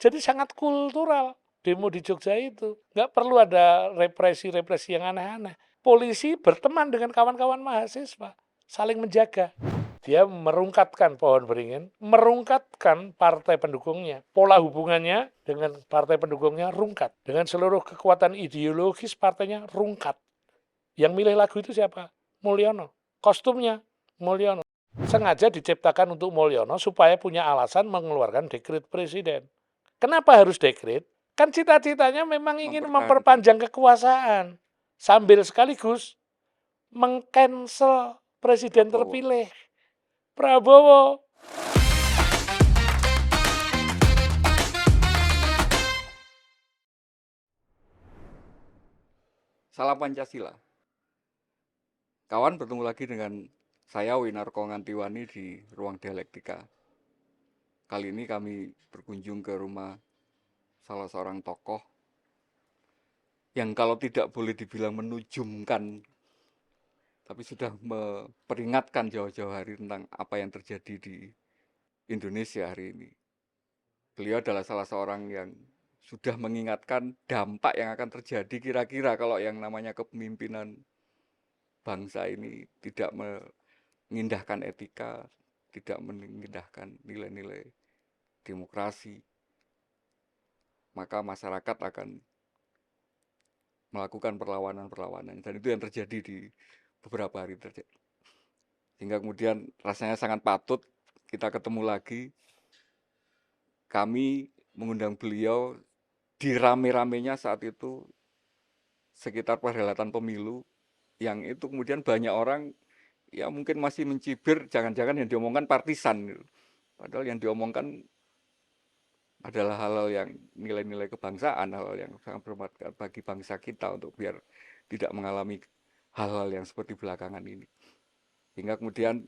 Jadi sangat kultural demo di Jogja itu. Nggak perlu ada represi-represi yang aneh-aneh. Polisi berteman dengan kawan-kawan mahasiswa, saling menjaga. Dia merungkatkan pohon beringin, merungkatkan partai pendukungnya. Pola hubungannya dengan partai pendukungnya rungkat. Dengan seluruh kekuatan ideologis partainya rungkat. Yang milih lagu itu siapa? Mulyono. Kostumnya Mulyono. Sengaja diciptakan untuk Mulyono supaya punya alasan mengeluarkan dekret presiden. Kenapa harus dekret? Kan cita-citanya memang ingin memperpanjang kekuasaan. Sambil sekaligus meng-cancel presiden terpilih. Prabowo. Salam Pancasila. Kawan, bertemu lagi dengan saya Winarko Ngantiwani di Ruang Dialektika. Kali ini kami berkunjung ke rumah salah seorang tokoh yang kalau tidak boleh dibilang menujumkan, tapi sudah memperingatkan jauh-jauh hari tentang apa yang terjadi di Indonesia hari ini. Beliau adalah salah seorang yang sudah mengingatkan dampak yang akan terjadi kira-kira kalau yang namanya kepemimpinan bangsa ini tidak mengindahkan etika, tidak mengindahkan nilai-nilai demokrasi, maka masyarakat akan melakukan perlawanan-perlawanan, dan itu yang terjadi di beberapa hari terjadi. Sehingga kemudian rasanya sangat patut kita ketemu lagi. Kami mengundang beliau di rame-ramenya saat itu sekitar perhelatan pemilu, yang itu kemudian banyak orang ya mungkin masih mencibir jangan-jangan yang diomongkan partisan. Padahal yang diomongkan adalah hal-hal yang nilai-nilai kebangsaan, hal-hal yang sangat bermanfaat bagi bangsa kita untuk biar tidak mengalami hal-hal yang seperti belakangan ini. Hingga kemudian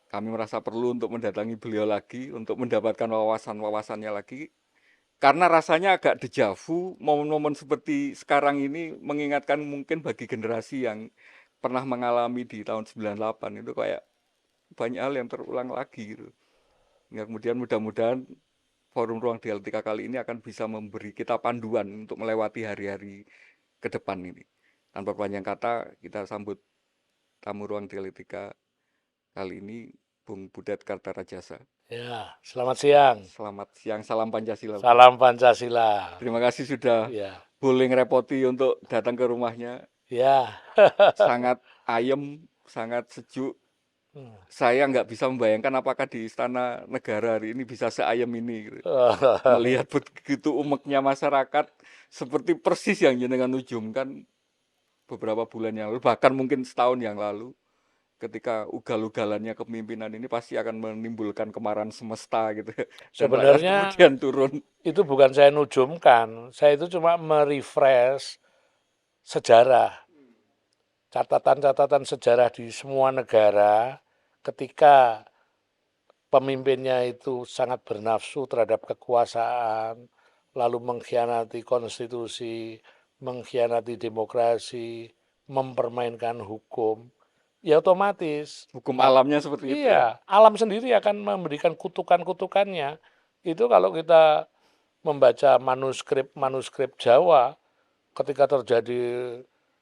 kami merasa perlu untuk mendatangi beliau lagi, untuk mendapatkan wawasan-wawasannya lagi, karena rasanya agak dejavu, momen-momen seperti sekarang ini mengingatkan mungkin bagi generasi yang pernah mengalami di tahun 98 itu kayak banyak hal yang terulang lagi gitu. Hingga kemudian mudah-mudahan forum Ruang Dialektika kali ini akan bisa memberi kita panduan untuk melewati hari-hari ke depan ini. Tanpa panjang kata, kita sambut tamu Ruang Dialektika kali ini, Bung Budet Kartarajasa. Ya, selamat siang. Selamat siang, salam Pancasila. Salam Pancasila. Terima kasih sudah Ya. boleh ngerepoti untuk datang ke rumahnya. Ya. Sangat ayem, sangat sejuk. Saya nggak bisa membayangkan apakah di Istana Negara hari ini bisa seayem ini gitu. Melihat begitu umeknya masyarakat, seperti persis yang jenengan ujungkan beberapa bulan yang lalu, bahkan mungkin setahun yang lalu, ketika ugal-ugalannya kepemimpinan ini pasti akan menimbulkan kemarahan semesta gitu. Dan Sebenarnya kemudian turun. Itu bukan saya nujumkan, saya itu cuma merefresh sejarah, catatan-catatan sejarah di semua negara ketika pemimpinnya itu sangat bernafsu terhadap kekuasaan, lalu mengkhianati konstitusi, mengkhianati demokrasi, mempermainkan hukum, ya otomatis Hukum alamnya seperti itu. iya, alam sendiri akan memberikan kutukan-kutukannya. Itu kalau kita membaca manuskrip Jawa, ketika terjadi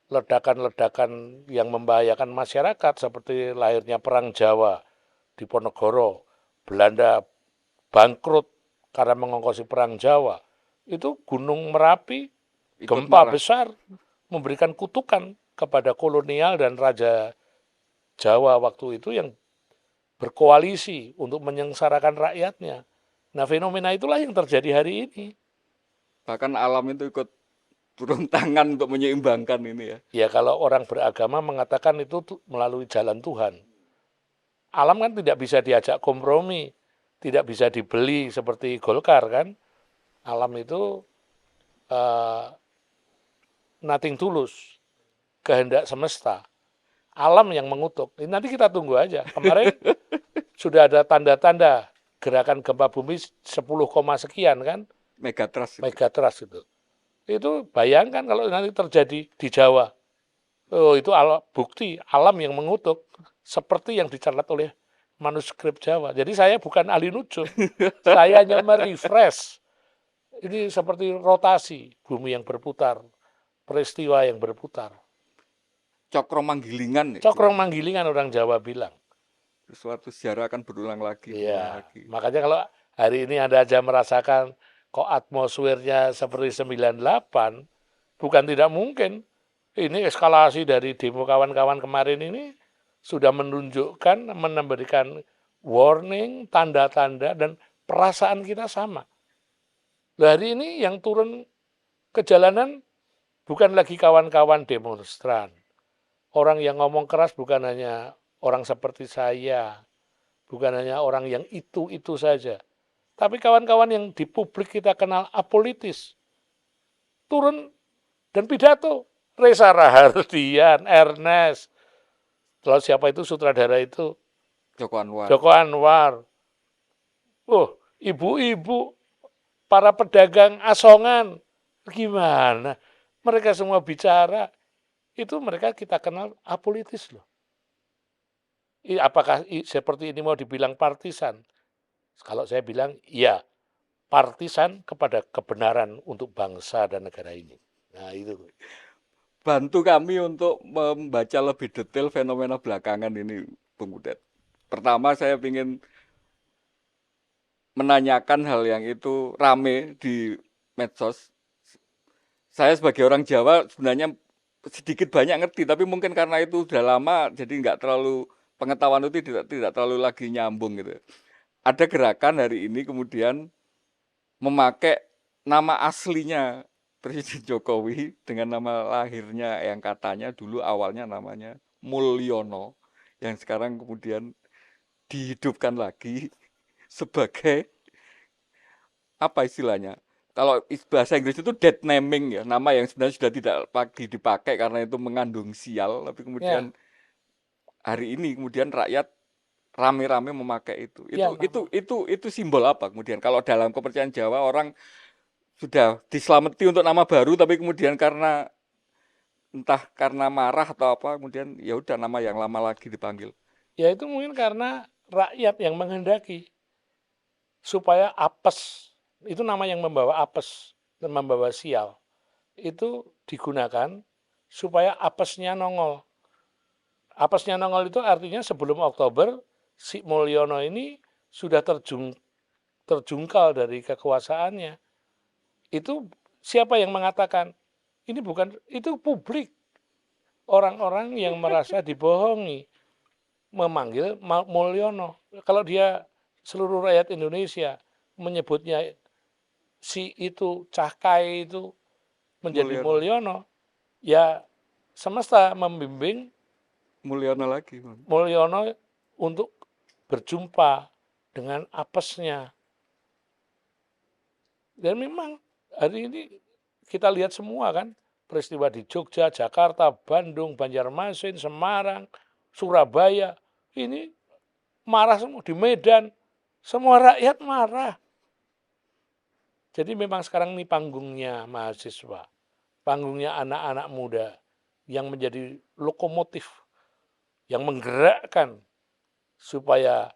ledakan-ledakan yang membahayakan masyarakat seperti lahirnya Perang Jawa di Ponorogo, Belanda bangkrut karena mengongkosi Perang Jawa, itu Gunung Merapi gempa besar memberikan kutukan kepada kolonial dan raja Jawa waktu itu yang berkoalisi untuk menyengsarakan rakyatnya. Nah, fenomena itulah yang terjadi hari ini. Bahkan alam itu ikut turun tangan untuk menyeimbangkan ini ya. Ya, kalau orang beragama mengatakan itu melalui jalan Tuhan. Alam kan tidak bisa diajak kompromi, tidak bisa dibeli seperti Golkar kan. Alam itu nothing tulus, kehendak semesta. Alam yang mengutuk. Ini nanti kita tunggu aja. Kemarin sudah ada tanda-tanda gerakan gempa bumi 10, sekian kan. Megatrust itu. Itu bayangkan kalau nanti terjadi di Jawa. Oh, itu bukti alam yang mengutuk seperti yang dicatat oleh manuskrip Jawa. Jadi saya bukan ahli nujum, saya hanya merefresh. Ini seperti rotasi, bumi yang berputar, peristiwa yang berputar. Cokro Manggilingan, Cokrong manggilingan orang Jawa bilang. suatu sejarah akan berulang lagi, berulang Iya, lagi. makanya kalau hari ini Anda aja merasakan kok atmosfernya seperti 98, bukan tidak mungkin. Ini eskalasi dari demo kawan-kawan kemarin ini sudah menunjukkan, memberikan warning, tanda-tanda, dan perasaan kita sama. Lah hari ini yang turun ke jalanan bukan lagi kawan-kawan demonstran. Orang yang ngomong keras bukan hanya orang seperti saya, bukan hanya orang yang itu saja. Tapi kawan-kawan yang di publik kita kenal apolitis, turun dan pidato. Reza Rahardian, Ernest, lalu siapa itu sutradara itu? Joko Anwar. Joko Anwar. Oh, ibu-ibu, para pedagang asongan, gimana? Mereka semua bicara, itu mereka kita kenal apolitis loh. Apakah seperti ini mau dibilang partisan? Kalau saya bilang, iya, partisan kepada kebenaran untuk bangsa dan negara ini. Nah itu. Bantu kami untuk membaca lebih detail fenomena belakangan ini, Bung Budet. Pertama saya ingin menanyakan hal yang itu rame di medsos. Saya sebagai orang Jawa sebenarnya sedikit banyak ngerti, tapi mungkin karena itu sudah lama, jadi nggak terlalu pengetahuan itu tidak terlalu lagi nyambung gitu. Ada gerakan hari ini kemudian memakai nama aslinya Presiden Jokowi dengan nama lahirnya yang katanya dulu awalnya namanya Mulyono, yang sekarang kemudian dihidupkan lagi sebagai apa istilahnya? Kalau bahasa Inggris itu dead naming ya, nama yang sebenarnya sudah tidak lagi dipakai karena itu mengandung sial, tapi kemudian Ya, hari ini kemudian rakyat rame-rame memakai itu. ya, Itu simbol apa kemudian? Kalau dalam kepercayaan Jawa orang sudah diselamati untuk nama baru, tapi kemudian karena entah karena marah atau apa, kemudian ya udah nama yang lama lagi dipanggil. ya itu mungkin karena rakyat yang menghendaki supaya apes, itu nama yang membawa apes dan membawa sial, itu digunakan supaya apesnya nongol. Apesnya nongol itu artinya sebelum Oktober, si Mulyono ini sudah terjungkal dari kekuasaannya. Itu siapa yang mengatakan? Ini bukan, itu publik. Orang-orang yang merasa dibohongi memanggil Mulyono. Kalau dia seluruh rakyat Indonesia menyebutnya si itu Cahkai itu menjadi Mulyono, ya semesta membimbing Mulyono lagi. Mulyono untuk berjumpa dengan apesnya. Dan memang hari ini kita lihat semua kan, peristiwa di Jogja, Jakarta, Bandung, Banjarmasin, Semarang, Surabaya, ini marah semua. Di Medan, semua rakyat marah. Jadi memang sekarang ini panggungnya mahasiswa, panggungnya anak-anak muda yang menjadi lokomotif, yang menggerakkan supaya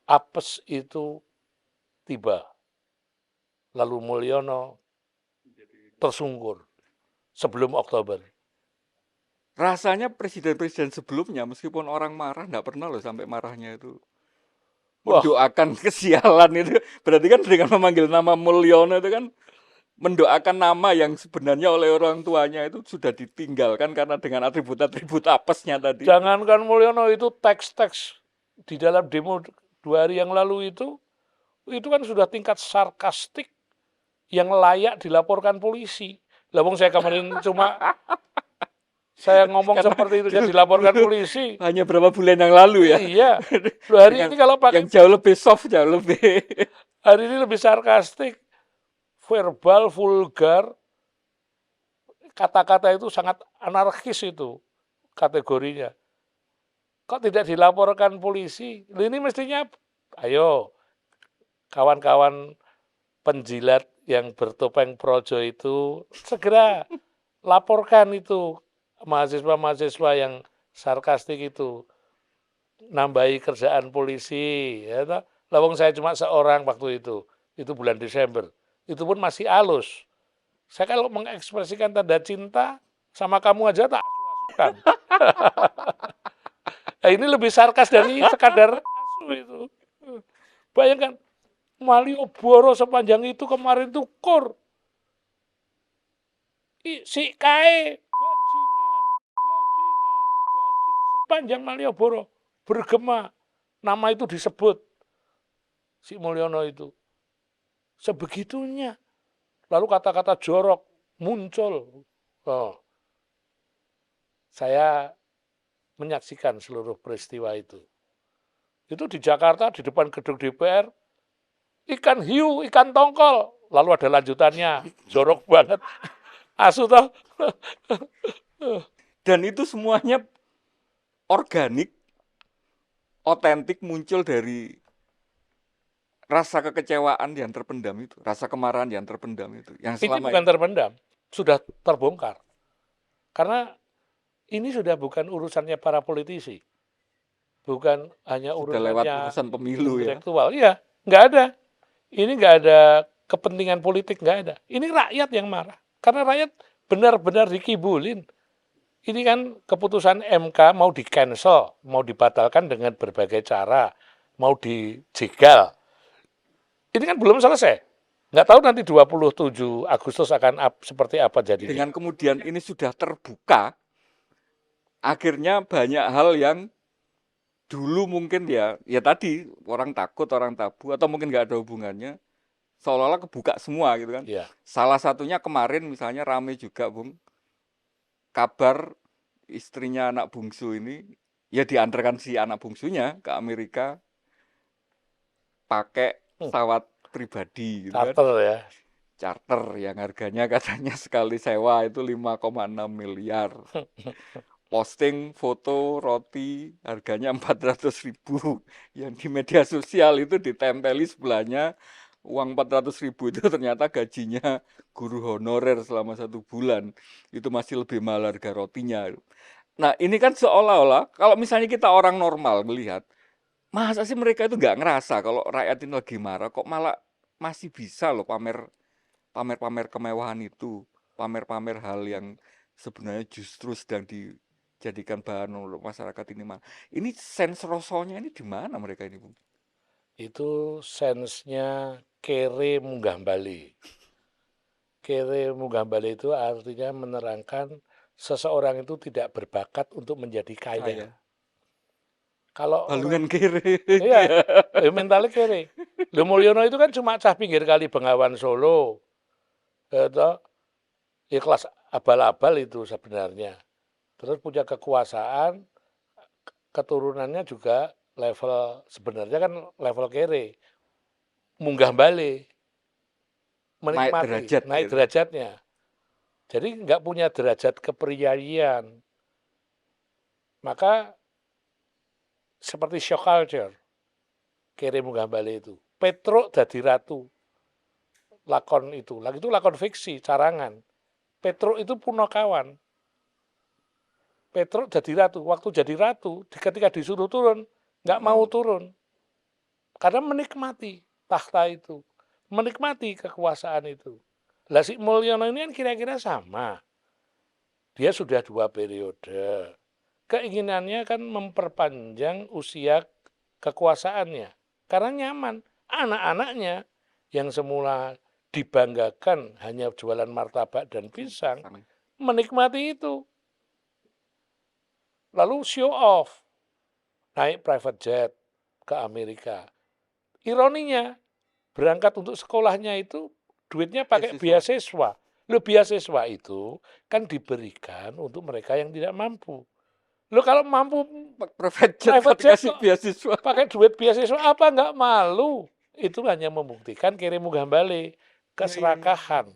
apes itu tiba. Lalu Mulyono tersungkur sebelum Oktober. Rasanya presiden-presiden sebelumnya meskipun orang marah nggak pernah loh sampai marahnya itu Wah, mendoakan kesialan itu. Berarti kan dengan memanggil nama Mulyono itu kan mendoakan nama yang sebenarnya oleh orang tuanya itu sudah ditinggalkan karena dengan atribut-atribut apesnya tadi. jangankan Mulyono, itu teks-teks di dalam demo 2 hari yang lalu itu kan sudah tingkat sarkastik yang layak dilaporkan polisi. Lah wong saya kemarin cuma saya ngomong Karena seperti itu jadi dilaporkan dulu polisi. hanya berapa bulan yang lalu ya. Iya. Loh, hari Dengan ini kalau pakai yang jauh lebih soft, jauh lebih hari ini lebih sarkastik, verbal, vulgar, kata-kata itu sangat anarkis itu kategorinya. Kok tidak dilaporkan polisi? Ini mestinya, ayo kawan-kawan penjilat yang bertopeng projo itu segera laporkan itu mahasiswa-mahasiswa yang sarkastik itu. nambahi kerjaan polisi, ya toh. Lawang saya cuma seorang waktu itu bulan Desember. Itu pun masih halus. Saya kalau mengekspresikan tanda cinta sama kamu aja tak asu-asukan. Nah, ini lebih sarkas dari sekadar asu itu. Bayangkan, Malioboro sepanjang itu kemarin tuh kur. Si kae, bajingan, sepanjang Malioboro bergema. Nama itu disebut, si Mulyono itu. Sebegitunya. Lalu kata-kata jorok muncul. Oh, saya menyaksikan seluruh peristiwa itu. Itu di Jakarta, di depan gedung DPR, ikan hiu, ikan tongkol. Lalu ada lanjutannya, jorok banget. Asu toh. Dan itu semuanya organik, otentik, muncul dari rasa kekecewaan yang terpendam itu, rasa kemarahan yang terpendam itu. Yang Ini bukan terpendam, sudah terbongkar. Karena ini sudah bukan urusannya para politisi. Bukan hanya sudah lewat urusannya urusan pemilu ya. intelektual. Iya, nggak ada. Ini nggak ada kepentingan politik, nggak ada. Ini rakyat yang marah. Karena rakyat benar-benar dikibulin. Ini kan keputusan MK mau di-cancel, mau dibatalkan dengan berbagai cara, mau dijegal. Ini kan belum selesai. Nggak tahu nanti 27 Agustus akan seperti apa jadinya. Dengan kemudian ini sudah terbuka, akhirnya banyak hal yang dulu mungkin ya tadi orang takut, orang tabu, atau mungkin nggak ada hubungannya, seolah-olah kebuka semua gitu kan. Ya. Salah satunya kemarin misalnya rame juga, Bung, kabar istrinya anak bungsu ini, ya diantarkan si anak bungsunya ke Amerika pakai pesawat pribadi gitu kan. Charter ya. Charter yang harganya katanya sekali sewa itu 5,6 miliar. Posting foto roti harganya 400.000. Yang di media sosial itu ditempeli sebelahnya uang 400.000 itu ternyata gajinya guru honorer selama 1 bulan. Itu masih lebih mahal harga rotinya. Nah ini kan seolah-olah kalau misalnya kita orang normal melihat, masa sih mereka itu nggak ngerasa kalau rakyat ini lagi marah, kok malah masih bisa loh pamer kemewahan itu, pamer-pamer hal yang sebenarnya justru sedang dijadikan bahan untuk masyarakat ini. Ini sense rosonya ini di mana mereka ini, Bung? Itu sense-nya kere munggah bali. Kere munggah bali itu artinya menerangkan seseorang itu tidak berbakat untuk menjadi kaya. Kalau balungan kere. iya, mentalnya kere. Lho Mulyono itu kan cuma cah pinggir kali Bengawan Solo. Itu ya kelas abal-abal itu sebenarnya. Terus punya kekuasaan, keturunannya juga level, sebenarnya kan level kere. Munggah balik. Menikmati, naik gitu. derajatnya. Jadi nggak punya derajat kepriyaian. Maka seperti shock culture, kere munggah balik itu. Petruk dadi ratu. Lakon itu lakon fiksi, carangan. Petruk itu punakawan. Petruk jadi ratu. Waktu jadi ratu, ketika disuruh turun, nggak mau turun. Karena menikmati tahta itu. Menikmati kekuasaan itu. Lah si Mulyono ini kan kira-kira sama. Dia sudah 2 periode. Keinginannya kan memperpanjang usia kekuasaannya. Karena nyaman. Anak-anaknya yang semula dibanggakan hanya jualan martabak dan pisang, menikmati itu. Lalu show off, naik private jet ke Amerika. Ironinya, berangkat untuk sekolahnya itu duitnya pakai beasiswa. Loh, beasiswa itu kan diberikan untuk mereka yang tidak mampu. Loh, kalau mampu private jet kasih beasiswa, pakai duit beasiswa apa nggak malu? Itu hanya membuktikan kere munggah balik, keserakahan.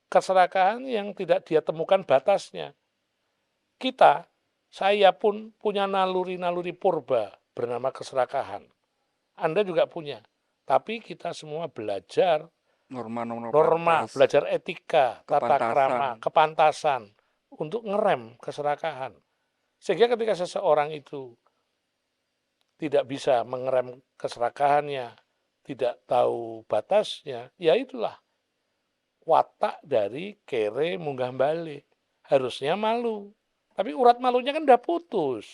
Keserakahan yang tidak dia temukan batasnya. Kita, saya pun punya naluri-naluri purba bernama keserakahan. Anda juga punya. Tapi kita semua belajar norma, belajar etika, tata krama, kepantasan untuk ngerem keserakahan. Sehingga ketika seseorang itu tidak bisa mengerem keserakahannya, tidak tahu batasnya, ya itulah watak dari kere munggah balik. Harusnya malu. Tapi urat malunya kan udah putus.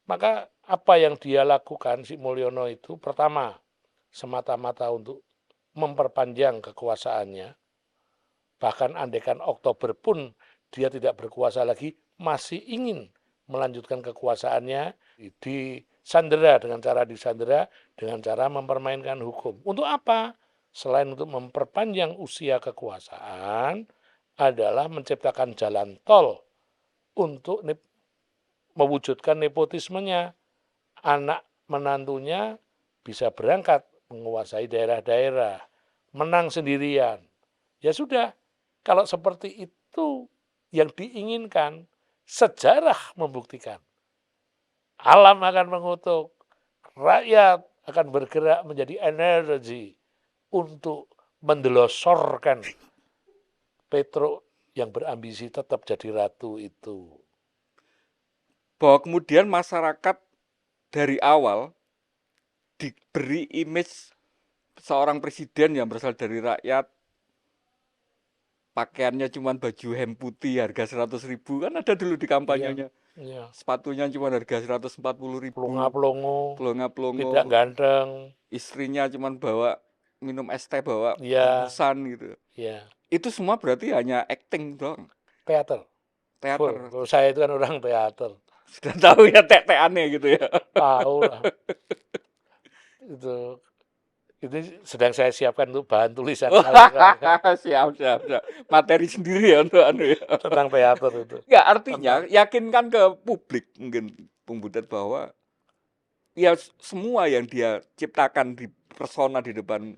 Maka apa yang dia lakukan si Mulyono itu pertama semata-mata untuk memperpanjang kekuasaannya. Bahkan andekan Oktober pun dia tidak berkuasa lagi, masih ingin melanjutkan kekuasaannya, disandera dengan cara mempermainkan hukum. Untuk apa? Selain untuk memperpanjang usia kekuasaan, adalah menciptakan jalan tol untuk mewujudkan nepotismenya. Anak menantunya bisa berangkat menguasai daerah-daerah, menang sendirian. Ya sudah, kalau seperti itu yang diinginkan, sejarah membuktikan. Alam akan mengutuk, rakyat akan bergerak menjadi energi untuk mendelosorkan Petro yang berambisi tetap jadi ratu itu. Bahwa kemudian masyarakat dari awal diberi image seorang presiden yang berasal dari rakyat, pakaiannya cuma baju hem putih harga 100.000, kan ada dulu di kampanyenya. Iya. Sepatunya cuma harga 140.000, Pelongo-pelongo, pelongo-pelongo, tidak ganteng. istrinya cuma bawa minum es teh, bawa Iya, bungkusan gitu. iya. Itu semua berarti hanya acting doang, Teater. teater. Full. Saya itu kan orang teater. Sudah tahu ya tek-tekannya gitu ya. Tahu lah. Itu sedang saya siapkan untuk bahan tulisan Siap, siap, siap. Materi sendiri ya untuk anu ya. tentang teater itu. Ya artinya yakinkan ke publik mungkin Bung Butet bahwa ya semua yang dia ciptakan di persona di depan,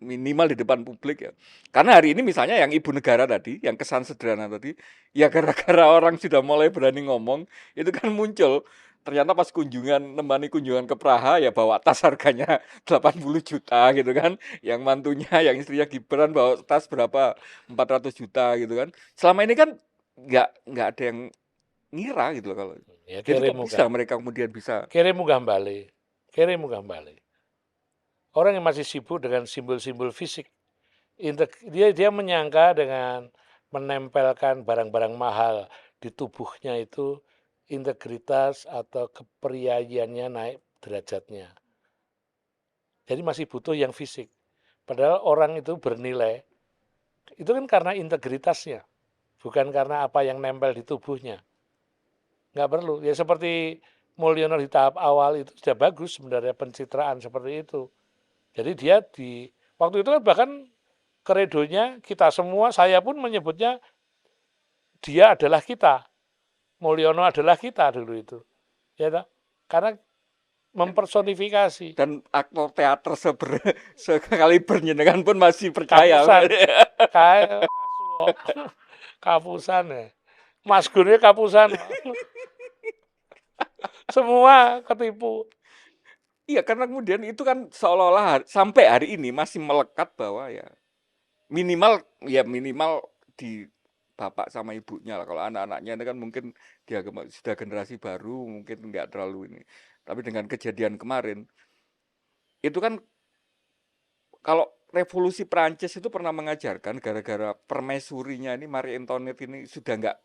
minimal di depan publik ya. Karena hari ini misalnya yang ibu negara tadi, yang kesan sederhana tadi, ya gara-gara orang sudah mulai berani ngomong, itu kan muncul. Ternyata pas nemani kunjungan ke Praha ya bawa tas harganya 80 juta gitu kan. Yang mantunya, yang istrinya Gibran bawa tas berapa? 400 juta gitu kan. Selama ini kan nggak ada yang ngira gitu loh kalau. Ya, Jadi kok bisa mereka kemudian bisa. Kere munggah balik. Orang yang masih sibuk dengan simbol-simbol fisik, dia menyangka dengan menempelkan barang-barang mahal di tubuhnya itu integritas atau kepriayiannya naik derajatnya. Jadi masih butuh yang fisik. Padahal orang itu bernilai, itu kan karena integritasnya, bukan karena apa yang nempel di tubuhnya. Nggak perlu. Ya seperti Mulyono di tahap awal itu sudah bagus sebenarnya pencitraan seperti itu. Jadi dia waktu itu kan bahkan kredonya kita semua, saya pun menyebutnya dia adalah kita. Mulyono adalah kita dulu itu. Ya tak? Karena mempersonifikasi. Dan aktor teater sekali bernyenengan pun masih percaya. Kayak kapusan ya. Mas Gunnya kapusan. Semua ketipu. Iya, karena kemudian itu kan seolah-olah sampai hari ini masih melekat bahwa ya minimal di bapak sama ibunya lah. Kalau anak-anaknya ini kan mungkin dia sudah generasi baru, mungkin nggak terlalu ini. Tapi dengan kejadian kemarin, itu kan kalau revolusi Prancis itu pernah mengajarkan gara-gara permaisurinya ini Marie Antoinette ini sudah nggak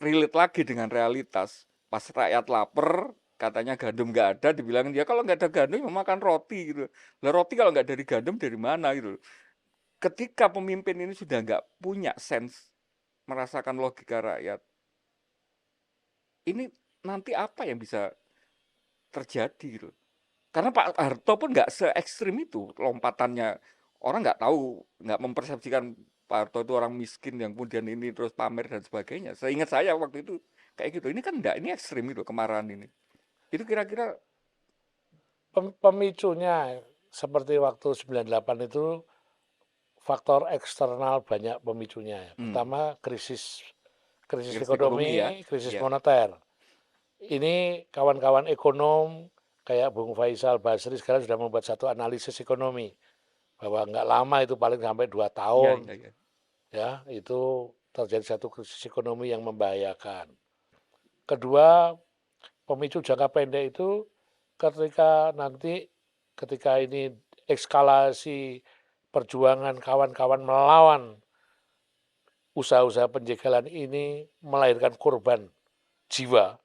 relate lagi dengan realitas. Pas rakyat lapar, katanya gandum nggak ada, dibilangin ya kalau nggak ada gandum ya makan roti gitu. Lah roti kalau nggak dari gandum dari mana gitu. Ketika pemimpin ini sudah nggak punya sense merasakan logika rakyat, ini nanti apa yang bisa terjadi gitu. Karena Pak Harto pun nggak se ekstrim itu lompatannya. Orang nggak tahu, nggak mempersepsikan Pak Harto itu orang miskin yang kemudian ini terus pamer dan sebagainya. Seingat saya waktu itu kayak gitu. Ini kan enggak, ini ekstrim itu kemarahan ini. Itu kira-kira Pemicunya seperti waktu 98 itu faktor eksternal banyak pemicunya. Pertama krisis ekonomi, ya. krisis Ya. moneter. Ini kawan-kawan ekonom kayak Bung Faisal Basri sekarang sudah membuat satu analisis ekonomi bahwa nggak lama itu paling sampai 2 tahun ya itu terjadi satu krisis ekonomi yang membahayakan. Kedua, Pemicu jangka pendek itu ketika ini eskalasi perjuangan kawan-kawan melawan usaha-usaha penjagalan ini melahirkan korban jiwa,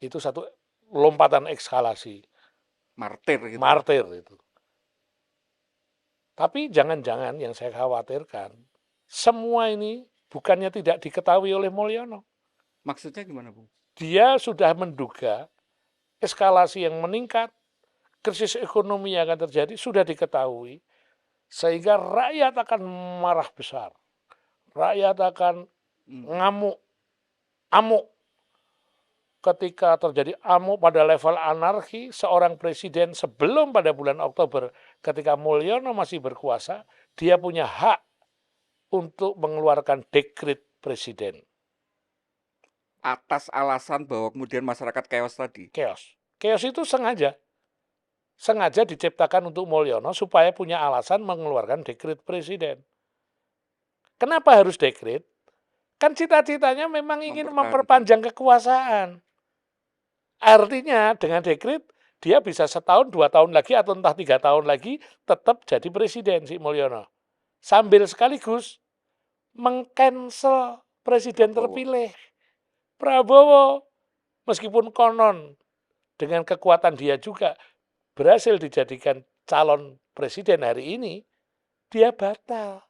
itu satu lompatan eskalasi, Martir gitu. martir itu. Tapi jangan-jangan yang saya khawatirkan, semua ini bukannya tidak diketahui oleh Mulyono. Maksudnya gimana, Bung? Dia sudah menduga eskalasi yang meningkat, krisis ekonomi yang akan terjadi sudah diketahui, sehingga rakyat akan marah besar. Rakyat akan ngamuk, amuk. Ketika terjadi amuk pada level anarki, seorang presiden sebelum pada bulan Oktober ketika Mulyono masih berkuasa, dia punya hak untuk mengeluarkan dekret presiden. Atas alasan bahwa kemudian masyarakat chaos tadi. Chaos itu sengaja diciptakan untuk Mulyono supaya punya alasan mengeluarkan dekret presiden. Kenapa harus dekret? Kan cita-citanya memang ingin memperpanjang kekuasaan. Artinya dengan dekret dia bisa setahun, 2 tahun lagi atau entah 3 tahun lagi tetap jadi presiden si Mulyono. Sambil sekaligus meng-cancel presiden terpilih Prabowo. Meskipun konon dengan kekuatan dia juga berhasil dijadikan calon presiden hari ini, dia batal.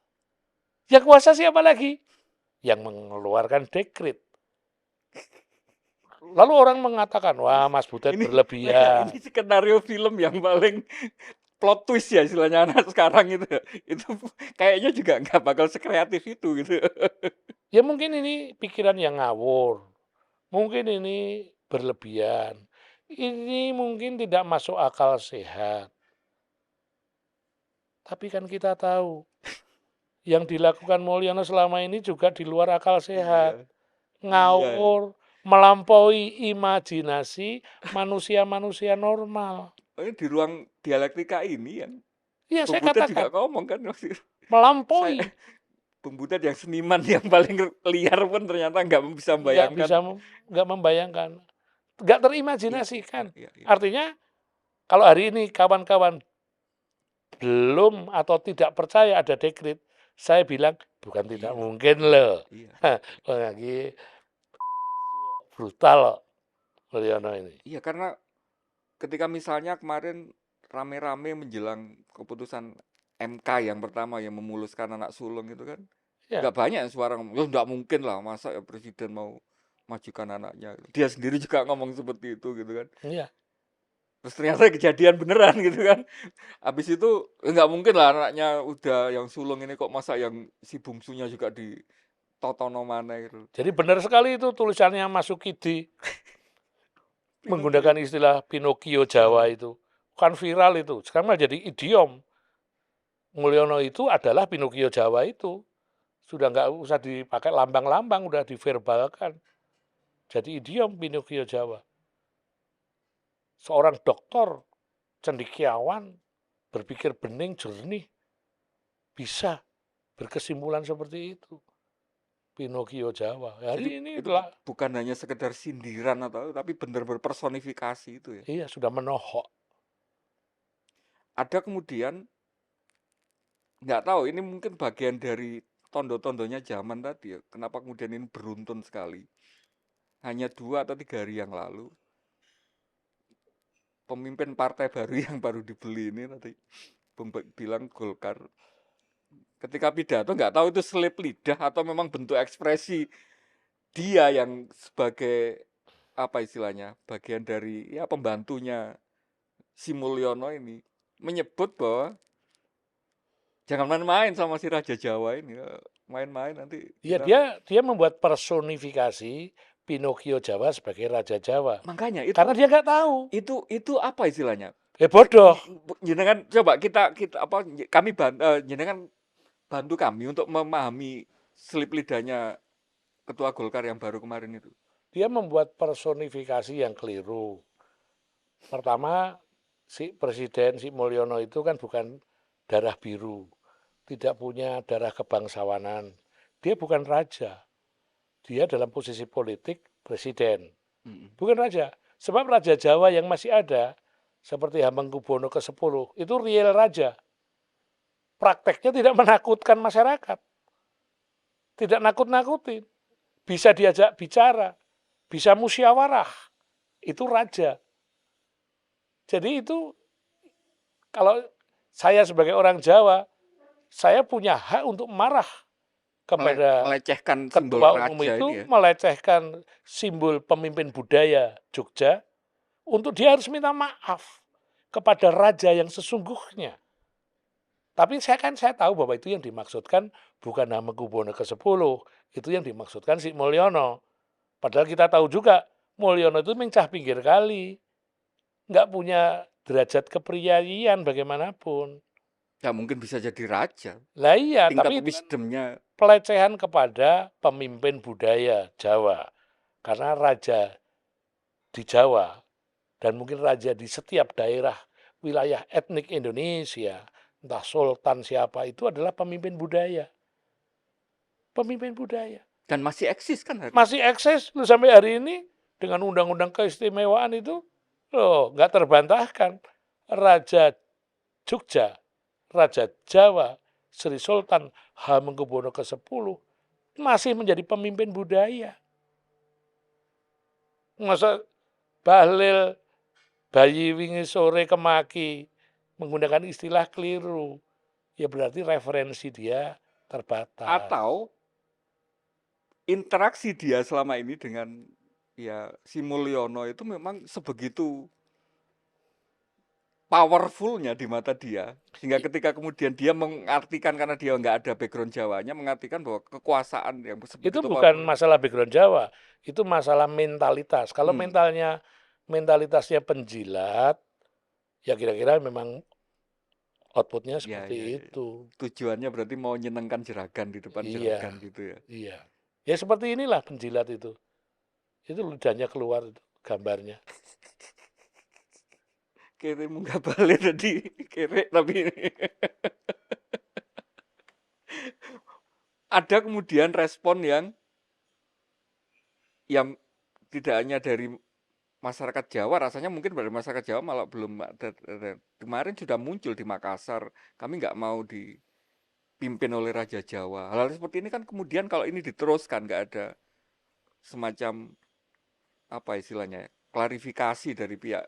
Yang kuasa siapa lagi? Yang mengeluarkan dekret. Lalu orang mengatakan, wah Mas Butet berlebihan. Ini skenario film yang paling plot twist ya istilahnya anak sekarang itu. Itu kayaknya juga nggak bakal sekreatif itu gitu. Ya mungkin ini pikiran yang ngawur. Mungkin ini berlebihan. Ini mungkin tidak masuk akal sehat. Tapi kan kita tahu, yang dilakukan Mulyono selama ini juga di luar akal sehat. Ngawur, melampaui imajinasi manusia-manusia normal. Di ruang dialektika ini yang Iya, saya Butet katakan. juga ngomong kan. Melampaui. Bung Butet yang seniman yang paling liar pun ternyata nggak bisa membayangkan. Nggak membayangkan. Nggak terimajinasikan. Artinya, kalau hari ini kawan-kawan belum atau tidak percaya ada dekret, saya bilang, bukan tidak mungkin loh. Lagi brutal Mulyono ini. Iya, karena ketika misalnya kemarin rame-rame menjelang keputusan MK yang pertama yang memuluskan anak sulung itu kan, nggak banyak yang suara ngomong, nggak mungkin lah masa ya presiden mau majukan anaknya. Dia sendiri juga ngomong seperti itu gitu kan. Iya. Terus ternyata kejadian beneran gitu kan. Habis itu nggak mungkin lah anaknya udah yang sulung ini kok masa yang si bungsunya juga di totono mana gitu. Jadi benar sekali itu tulisannya Mas Sukidi menggunakan istilah Pinocchio Jawa itu. Kan viral itu. Sekarang malah jadi idiom. Mulyono itu adalah Pinocchio Jawa itu. Sudah nggak usah dipakai lambang-lambang, udah diverbalkan. Jadi idiom Pinocchio Jawa. Seorang dokter cendekiawan berpikir bening, jernih, bisa berkesimpulan seperti itu. Pinocchio Jawa. Hari ini itu bukan hanya sekedar sindiran tapi benar berpersonifikasi itu ya. Iya, sudah menohok. Ada kemudian nggak tahu ini mungkin bagian dari tondo-tondonya zaman tadi ya. Kenapa kemudian ini beruntun sekali? Hanya 2 atau 3 hari yang lalu pemimpin partai baru yang baru dibeli ini tadi bilang Golkar ketika pidato nggak tahu itu selip lidah atau memang bentuk ekspresi dia yang sebagai apa istilahnya bagian dari ya pembantunya si Mulyono ini menyebut bahwa jangan main-main sama si Raja Jawa ini, main-main nanti. Ya dia membuat personifikasi Pinocchio Jawa sebagai Raja Jawa. Makanya itu karena dia nggak tahu. Itu apa istilahnya? Bodoh. Jenengan coba kita apa kami jenengan bantu kami untuk memahami selip lidahnya ketua Golkar yang baru kemarin itu. Dia membuat personifikasi yang keliru. Pertama, si Presiden, si Mulyono itu kan bukan darah biru. Tidak punya darah kebangsawanan. Dia bukan raja. Dia dalam posisi politik presiden. Bukan raja. Sebab Raja Jawa yang masih ada, seperti Hamengkubuwono ke-10, itu real raja. Prakteknya tidak menakutkan masyarakat. Tidak nakut-nakutin. Bisa diajak bicara. Bisa musyawarah. Itu raja. Jadi itu, kalau saya sebagai orang Jawa, saya punya hak untuk marah kepada Melecehkan simbol ketua umum raja itu, ini ya. melecehkan simbol pemimpin budaya Jogja, untuk dia harus minta maaf kepada raja yang sesungguhnya. Tapi saya tahu bahwa itu yang dimaksudkan bukan Hamengkubuwono ke-10, itu yang dimaksudkan si Mulyono. Padahal kita tahu juga Mulyono itu mencah pinggir kali, nggak punya derajat kepriyayian bagaimanapun. Nggak mungkin bisa jadi raja. Lah iya, Tingkat tapi itu kan wisdomnya pelecehan kepada pemimpin budaya Jawa. Karena raja di Jawa dan mungkin raja di setiap daerah wilayah etnik Indonesia, entah sultan siapa, itu adalah pemimpin budaya. Pemimpin budaya. dan masih eksis kan hari Masih eksis loh sampai hari ini dengan undang-undang keistimewaan itu, loh nggak terbantahkan. Raja Jogja, Raja Jawa, Sri Sultan Hamengkubuwono ke-10 masih menjadi pemimpin budaya. Masa Bahlil bayi wingi sore kemaki menggunakan istilah keliru, ya berarti referensi dia terbatas. atau interaksi dia selama ini dengan ya si Mulyono itu memang sebegitu powerfulnya di mata dia, sehingga ketika kemudian dia mengartikan, karena dia nggak ada background Jawanya, mengartikan bahwa kekuasaan yang Itu sebegitu bukan powerful. masalah background Jawa, itu masalah mentalitas. Kalau mentalitasnya penjilat, ya kira-kira memang outputnya Ya, seperti ya, ya. itu. Tujuannya berarti mau nyenengkan jeragan di depan Iya, jeragan gitu ya. iya. Ya seperti inilah penjilat itu. Itu ludahnya keluar itu gambarnya. Kere munggah balik tadi kere tapi ada kemudian respon yang tidak hanya dari masyarakat Jawa, rasanya mungkin dari masyarakat Jawa malah belum ada. Kemarin sudah muncul di Makassar, kami nggak mau dipimpin oleh Raja Jawa. Hal-hal seperti ini kan kemudian kalau ini diteruskan, nggak ada semacam apa istilahnya, klarifikasi dari pihak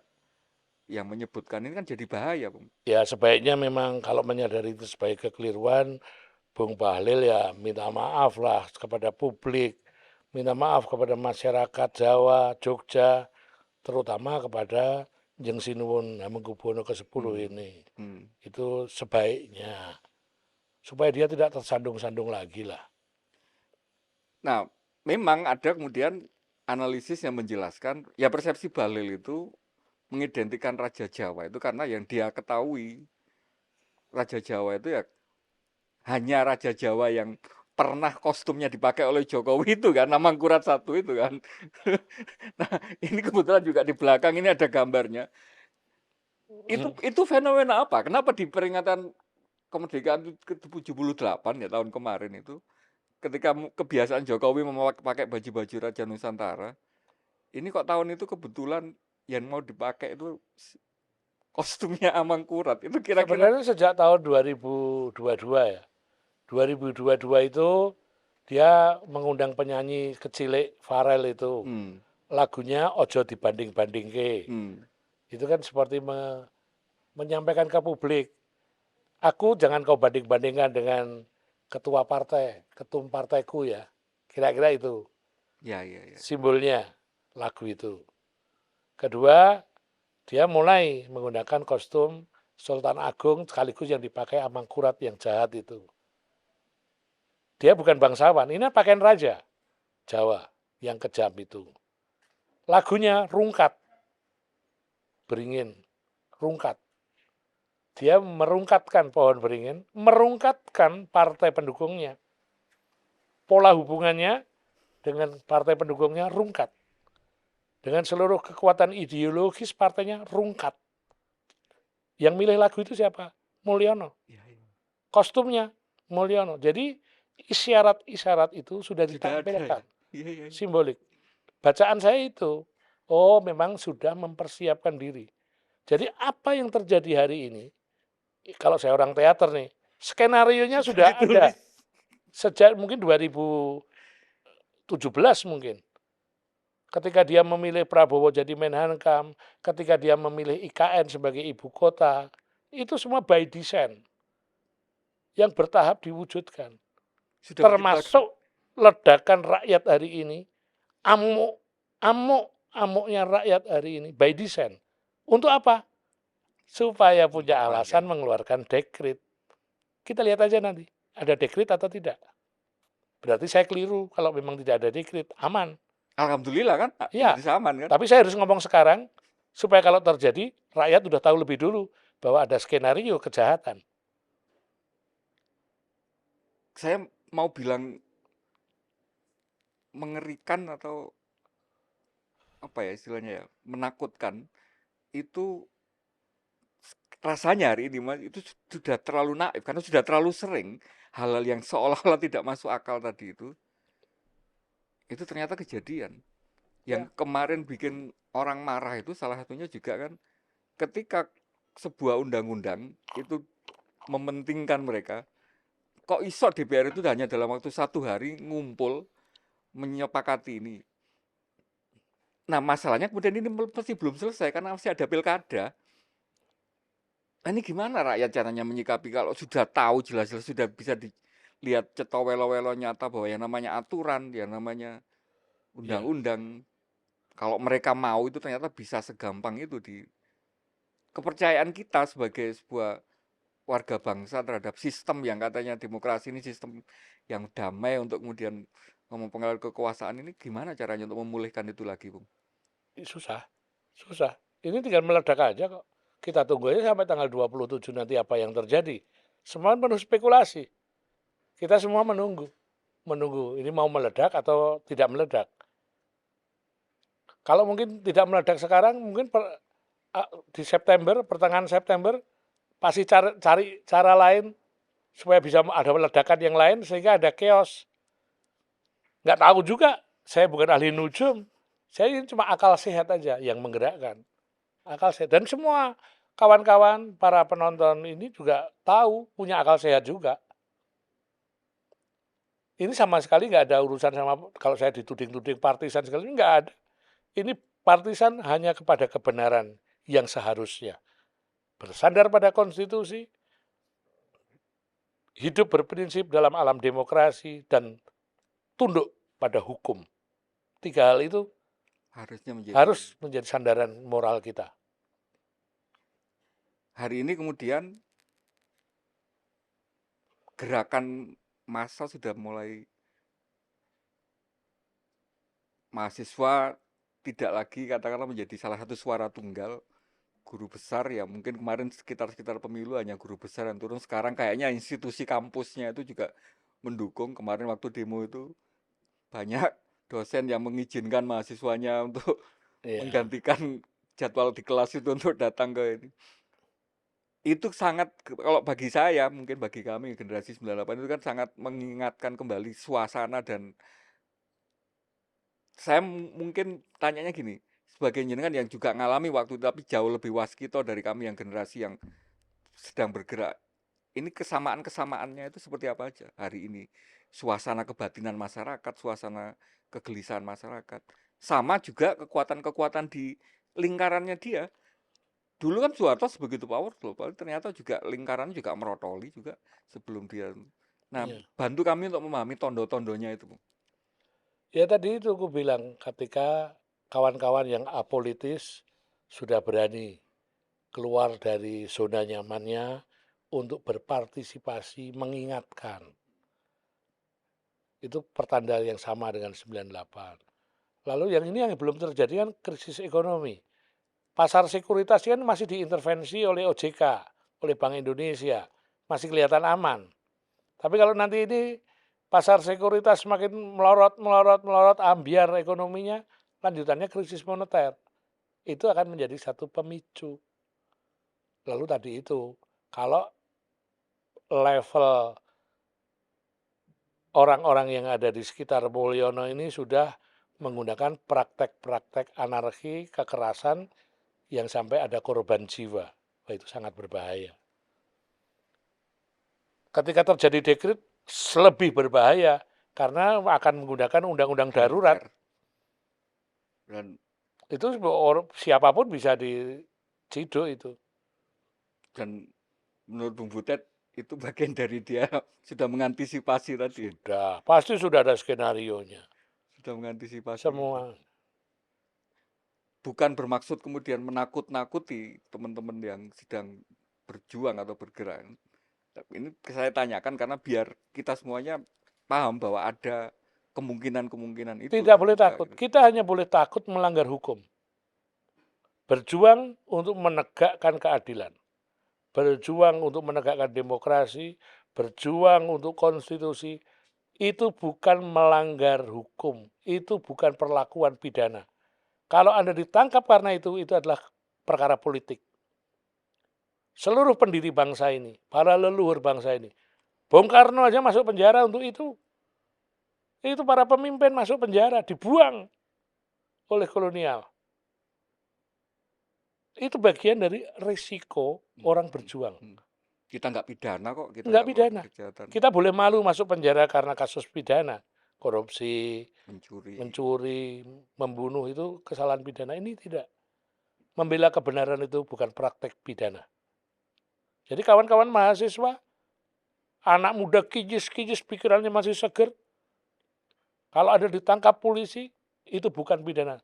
yang menyebutkan, ini kan jadi bahaya, Bung. Ya sebaiknya memang kalau menyadari itu sebagai kekeliruan, Bung Bahlil ya minta maaf lah kepada publik, minta maaf kepada masyarakat Jawa, Jogja, terutama kepada Jeng Sinuwun Hamengkubuwono ke-10 ini. Itu sebaiknya, supaya dia tidak tersandung-sandung lagi lah. Nah, memang ada kemudian analisis yang menjelaskan, ya persepsi Bahlil itu mengidentikan Raja Jawa itu karena yang dia ketahui, Raja Jawa itu ya hanya Raja Jawa yang pernah kostumnya dipakai oleh Jokowi itu kan, Mangkurat I itu kan. Nah, ini kebetulan juga di belakang ini ada gambarnya. Itu fenomena apa? Kenapa di peringatan kemerdekaan ke-78 ya tahun kemarin itu, ketika kebiasaan Jokowi memakai baju-baju Raja Nusantara, ini kok tahun itu kebetulan yang mau dipakai itu kostumnya Amangkurat. Itu kira-kira Sebenarnya sejak tahun 2022 ya. 2022 itu dia mengundang penyanyi kecilik Farel itu. Lagunya Ojo Dibanding-bandingke. Itu kan seperti menyampaikan ke publik, aku jangan kau banding-bandingkan dengan ketua partai, ketum partaiku ya. Kira-kira itu ya. simbolnya lagu itu. Kedua, dia mulai menggunakan kostum Sultan Agung sekaligus yang dipakai Amangkurat yang jahat itu. Dia bukan bangsawan, ini pakaian raja Jawa yang kejam itu. Lagunya rungkat, beringin, rungkat. Dia merungkatkan pohon beringin, merungkatkan partai pendukungnya. Pola hubungannya dengan partai pendukungnya rungkat. Dengan seluruh kekuatan ideologis partainya rungkat. Yang milih lagu itu siapa? Mulyono. Kostumnya Mulyono. Jadi isyarat-isyarat itu sudah ditampilkan. Simbolik. Bacaan saya itu, Oh, memang sudah mempersiapkan diri. Jadi apa yang terjadi hari ini, kalau saya orang teater nih, skenarionya Sudah sudah ada ditulis. sejak mungkin 2017 mungkin. Ketika dia memilih Prabowo jadi Menhankam, ketika dia memilih IKN sebagai ibu kota, itu semua by design yang bertahap diwujudkan. Sudah menciptakan. Termasuk ledakan rakyat hari ini, amuk, amuknya rakyat hari ini by design. Untuk apa? Supaya Untuk punya rakyat. alasan mengeluarkan dekret. Kita lihat aja nanti, ada dekret atau tidak. Berarti saya keliru kalau memang tidak ada dekret, aman. Alhamdulillah kan, Ya, berarti aman kan. tapi saya harus ngomong sekarang, supaya kalau terjadi, rakyat udah tahu lebih dulu bahwa ada skenario kejahatan. Saya mau bilang mengerikan atau apa ya istilahnya ya, menakutkan, itu rasanya hari ini Mas, itu sudah terlalu naif karena sudah terlalu sering hal-hal yang seolah-olah tidak masuk akal tadi itu ternyata kejadian. Ya, Yang kemarin bikin orang marah itu salah satunya juga kan ketika sebuah undang-undang itu mementingkan mereka, kok iso DPR itu hanya dalam waktu 1 hari ngumpul menyepakati ini. Nah masalahnya kemudian ini masih belum selesai karena masih ada pilkada. Nah, ini gimana rakyat caranya menyikapi kalau sudah tahu jelas-jelas sudah bisa dilihat cetowelo-welo nyata bahwa yang namanya aturan, yang namanya ya, undang-undang, kalau mereka mau itu ternyata bisa segampang itu di kepercayaan kita sebagai sebuah warga bangsa terhadap sistem yang katanya demokrasi ini sistem yang damai untuk kemudian mempengaruhi kekuasaan ini gimana caranya untuk memulihkan itu lagi, Bung? susah, susah. Ini tinggal meledak aja kok. Kita tunggu aja sampai tanggal 27 nanti apa yang terjadi. Semua penuh spekulasi. Kita semua menunggu. Menunggu ini mau meledak atau tidak meledak. Kalau mungkin tidak meledak sekarang, mungkin di September, pertengahan September, pasti cari cara lain supaya bisa ada ledakan yang lain sehingga ada chaos. Nggak tahu juga, saya bukan ahli nujum, saya ini cuma akal sehat aja yang menggerakkan. Akal sehat. Dan semua kawan-kawan, para penonton ini juga tahu, punya akal sehat juga. Ini sama sekali nggak ada urusan sama, kalau saya dituding-tuding partisan sekali, nggak ada. Ini partisan hanya kepada kebenaran yang seharusnya. Bersandar pada konstitusi, hidup berprinsip dalam alam demokrasi, dan tunduk pada hukum. 3 hal itu Harusnya menjadi harus menjadi sandaran moral kita. hari ini kemudian gerakan massa sudah mulai mahasiswa tidak lagi katakanlah menjadi salah satu suara tunggal guru besar ya mungkin kemarin sekitar pemilu hanya guru besar yang turun sekarang kayaknya institusi kampusnya itu juga mendukung kemarin waktu demo itu banyak dosen yang mengizinkan mahasiswanya untuk Ya, menggantikan jadwal di kelas itu untuk datang ke ini itu sangat kalau bagi saya mungkin bagi kami generasi 98 itu kan sangat mengingatkan kembali suasana dan saya mungkin tanyanya gini, sebagai jenengan yang juga ngalami waktu itu tapi jauh lebih waskito dari kami yang generasi yang sedang bergerak. Ini kesamaan-kesamaannya itu seperti apa aja hari ini? Suasana kebatinan masyarakat, suasana kegelisahan masyarakat. Sama juga kekuatan-kekuatan di lingkarannya dia. Dulu kan Soeharto sebegitu powerful, ternyata juga lingkarannya juga merotoli juga sebelum dia. Nah, ya. bantu kami untuk memahami tondo-tondonya itu. Ya tadi itu aku bilang ketika kawan-kawan yang apolitis sudah berani keluar dari zona nyamannya untuk berpartisipasi mengingatkan. Itu pertanda yang sama dengan 98. Lalu yang ini yang belum terjadi kan krisis ekonomi. Pasar sekuritas kan masih diintervensi oleh OJK, oleh Bank Indonesia. Masih kelihatan aman. Tapi kalau nanti ini pasar sekuritas semakin melorot, ambiar ekonominya, lanjutannya krisis moneter. Itu akan menjadi satu pemicu. Lalu tadi itu, kalau level orang-orang yang ada di sekitar Mulyono ini sudah menggunakan praktek-praktek anarki, kekerasan yang sampai ada korban jiwa. Wah, itu sangat berbahaya. Ketika terjadi dekret, lebih berbahaya karena akan menggunakan undang-undang darurat. Dan Itu siapapun bisa diciduk itu. Dan menurut Bung Butet itu bagian dari dia sudah mengantisipasi tadi. Pasti sudah ada skenarionya. Sudah mengantisipasi. Semua. Bukan bermaksud kemudian menakut-nakuti teman-teman yang sedang berjuang atau bergerak. Tapi ini saya tanyakan karena biar kita semuanya paham bahwa ada kemungkinan-kemungkinan itu. Tidak boleh takut. Kita hanya boleh takut melanggar hukum. Berjuang untuk menegakkan keadilan. Berjuang untuk menegakkan demokrasi. Berjuang untuk konstitusi. Itu bukan melanggar hukum. Itu bukan perlakuan pidana. Kalau Anda ditangkap karena itu adalah perkara politik. Seluruh pendiri bangsa ini, para leluhur bangsa ini. Bung Karno aja masuk penjara untuk itu. Itu para pemimpin masuk penjara, dibuang oleh kolonial. Itu bagian dari risiko orang berjuang. Kita nggak pidana kok. Nggak pidana. Kita boleh malu masuk penjara karena kasus pidana. Korupsi, mencuri, membunuh itu kesalahan pidana. Ini tidak. Membela kebenaran itu bukan praktek pidana. Jadi kawan-kawan mahasiswa, anak muda kijis-kijis pikirannya masih seger. Kalau ada ditangkap polisi, itu bukan pidana.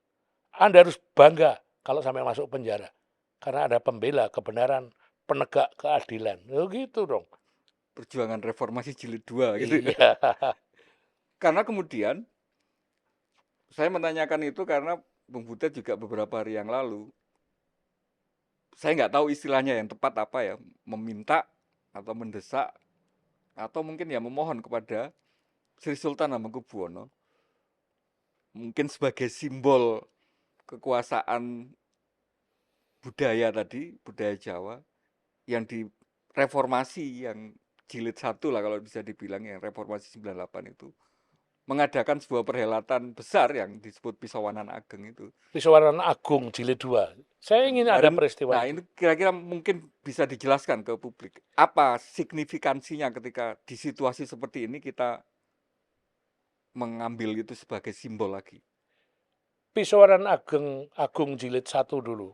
Anda harus bangga kalau sampai masuk penjara. Karena ada pembela kebenaran, penegak keadilan. Gitu dong. Perjuangan reformasi jilid 2 gitu. Iya. Karena kemudian saya menanyakan itu karena Bung Butet juga beberapa hari yang lalu, saya nggak tahu istilahnya yang tepat apa ya, meminta atau mendesak atau mungkin ya memohon kepada Sri Sultan Hamengkubuwono, mungkin sebagai simbol kekuasaan budaya tadi, budaya Jawa yang direformasi, yang jilid 1 lah kalau bisa dibilang, yang reformasi 98 itu, mengadakan sebuah perhelatan besar yang disebut Pisawanan Ageng itu. Pisawanan Agung jilid 2. Saya ingin ada peristiwa. Nah, ini kira-kira mungkin bisa dijelaskan ke publik. Apa signifikansinya ketika di situasi seperti ini kita mengambil itu sebagai simbol lagi? Pisawanan Agung jilid 1 dulu.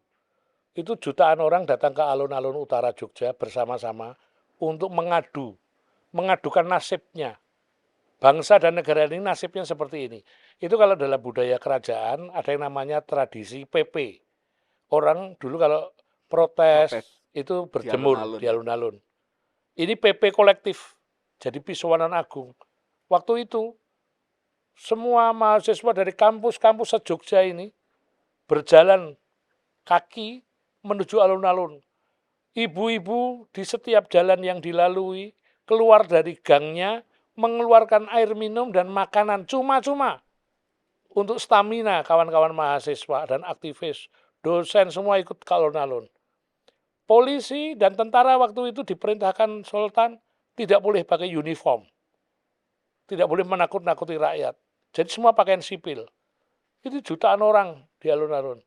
Itu jutaan orang datang ke alun-alun utara Jogja bersama-sama untuk mengadukan nasibnya. Bangsa dan negara ini nasibnya seperti ini. Itu kalau dalam budaya kerajaan ada yang namanya tradisi PP. Orang dulu kalau protes itu berjemur di alun-alun. Ini PP kolektif. Jadi Pisawanan Agung. Waktu itu semua mahasiswa dari kampus-kampus se-Jogja ini berjalan kaki menuju alun-alun. Ibu-ibu di setiap jalan yang dilalui keluar dari gangnya mengeluarkan air minum dan makanan cuma-cuma untuk stamina kawan-kawan mahasiswa dan aktivis, dosen semua ikut ke alun-alun. Polisi dan tentara waktu itu diperintahkan Sultan tidak boleh pakai uniform, tidak boleh menakut-nakuti rakyat. Jadi semua pakaian sipil. Itu jutaan orang di alun-alun.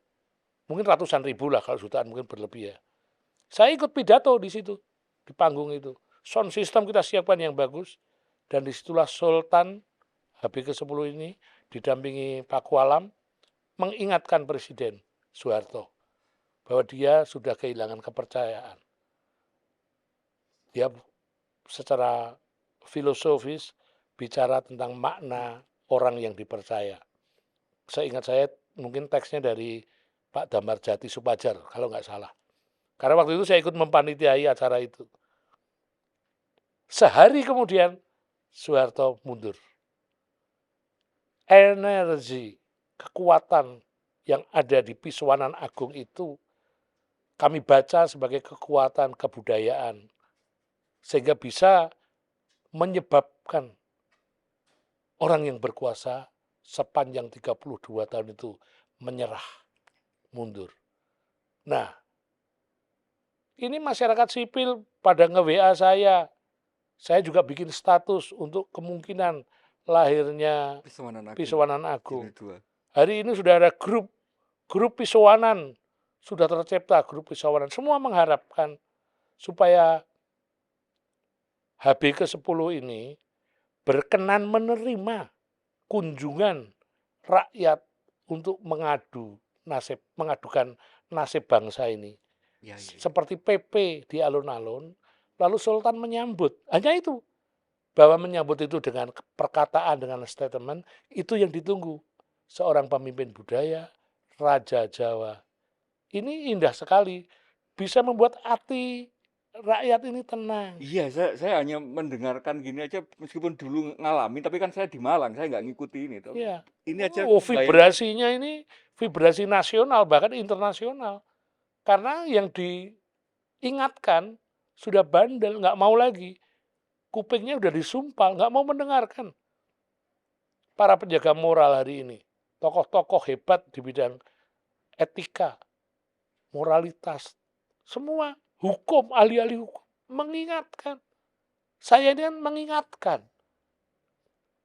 Mungkin ratusan ribu lah, kalau jutaan mungkin berlebih ya. Saya ikut pidato di situ, di panggung itu. Sound system kita siapkan yang bagus. Dan disitulah Sultan HB ke-10 ini didampingi Paku Alam mengingatkan Presiden Soeharto bahwa dia sudah kehilangan kepercayaan. Dia secara filosofis bicara tentang makna orang yang dipercaya. Seingat saya mungkin teksnya dari Pak Damarjati Supajar kalau nggak salah. Karena waktu itu saya ikut mempanitiai acara itu. Sehari kemudian Soeharto mundur. Energi, kekuatan yang ada di Pisawanan Agung itu kami baca sebagai kekuatan kebudayaan. Sehingga bisa menyebabkan orang yang berkuasa sepanjang 32 tahun itu menyerah, mundur. Nah, ini masyarakat sipil pada nge-WA saya. Saya juga bikin status untuk kemungkinan lahirnya Pisawanan Agung. Hari ini sudah ada grup pisauanan, sudah tercipta grup pisauanan. Semua mengharapkan supaya HB ke-10 ini berkenan menerima kunjungan rakyat untuk mengadukan nasib bangsa ini. Ya, ya, ya. Seperti PP di alun-alun, lalu Sultan menyambut. Hanya itu. Bahwa menyambut itu dengan perkataan, dengan statement, itu yang ditunggu. Seorang pemimpin budaya, Raja Jawa. Ini indah sekali. Bisa membuat hati rakyat ini tenang. Iya, saya hanya mendengarkan gini aja, meskipun dulu ngalamin, tapi kan saya di Malang, saya nggak ngikuti ini. Tapi Ya. ini aja Oh, bayangkan. vibrasinya ini vibrasi nasional, bahkan internasional. Karena yang diingatkan sudah bandel, nggak mau lagi. Kupingnya udah disumpal, nggak mau mendengarkan. Para penjaga moral hari ini, tokoh-tokoh hebat di bidang etika, moralitas, semua hukum, ahli-ahli hukum mengingatkan. Saya ini kan mengingatkan.